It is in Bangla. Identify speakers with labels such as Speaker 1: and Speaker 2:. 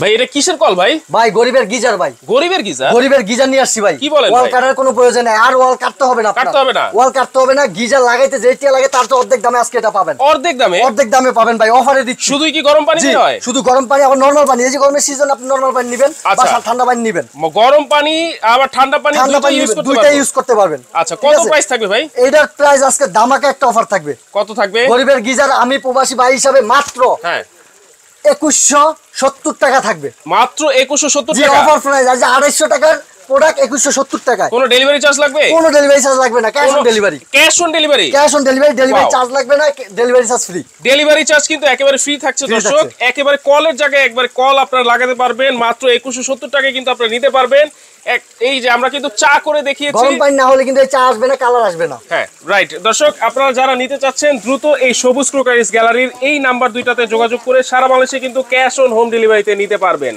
Speaker 1: ভাই এটা কিসের কল ভাই?
Speaker 2: ভাই গরিবের গিজার ভাই।
Speaker 1: গরিবের গিজার?
Speaker 2: গরিবের গিজার নিয়ে আসছি ভাই।
Speaker 1: কি বলেন
Speaker 2: ওয়াল
Speaker 1: ভাই?
Speaker 2: কাটার কোনো প্রয়োজন নাই, আর ওয়াল কাটতে হবে না।
Speaker 1: কাটতে হবে না?
Speaker 2: ওয়াল কাটতে হবে না, গিজার লাগাইতে যেটা লাগে তার তো অর্ধেক দামে আজকে এটা পাবেন।
Speaker 1: অর্ধেক দামে?
Speaker 2: অর্ধেক দামে পাবেন ভাই, অফারে দিচ্ছি।
Speaker 1: শুধুই কি গরম পানি দিয়ে হয়?
Speaker 2: শুধু গরম পানি, আবার নরমাল পানি। এই যে গরমের সিজন, আপনি নরমাল পানি নেবেন বা ঠান্ডা পানি নেবেন।
Speaker 1: গরম পানি আবার ঠান্ডা পানি
Speaker 2: দুইটা ইউজ করতে পারবেন।
Speaker 1: আচ্ছা, কত প্রাইস থাকবে ভাই?
Speaker 2: এইটার প্রাইস আজকে ধামাকা একটা অফার থাকবে।
Speaker 1: কত থাকবে?
Speaker 2: গরিবের গিজার আমি প্রবাসী ভাই হিসাবে মাত্র 2170 টাকা থাকবে।
Speaker 1: মাত্র 2170
Speaker 2: টাকা? জি, অফার প্রাইস। আর যে 250 টাকার প্রোডাক্ট 2170 টাকা।
Speaker 1: কোনো ডেলিভারি চার্জ লাগবে?
Speaker 2: কোনো ডেলিভারি চার্জ লাগবে না, cash on delivery.
Speaker 1: Cash on delivery?
Speaker 2: Cash on delivery, delivery charge লাগবে না, delivery charge free.
Speaker 1: Delivery charge কিন্তু একেবারে ফ্রি থাকছে দর্শক। একেবারে কলের জায়গায় একবারে কল আপনারা লাগাতে পারবেন। মাত্র 2170 টাকায় কিন্তু আপনারা নিতে পারবেন। এই যে আমরা কিন্তু চা করে দেখিয়েছি,
Speaker 2: গরম পানি না হলে কিন্তু এই চা আসবে না, কালার আসবে না।
Speaker 1: হ্যাঁ রাইট। দর্শক আপনারা যারা নিতে চাচ্ছেন দ্রুত এই সবুজ ক্রোকারিস গ্যালারির এই নাম্বার দুইটাতে যোগাযোগ করে সারা বাংলাদেশে কিন্তু ক্যাশ অন হোম ডেলিভারিতে নিতে পারবেন।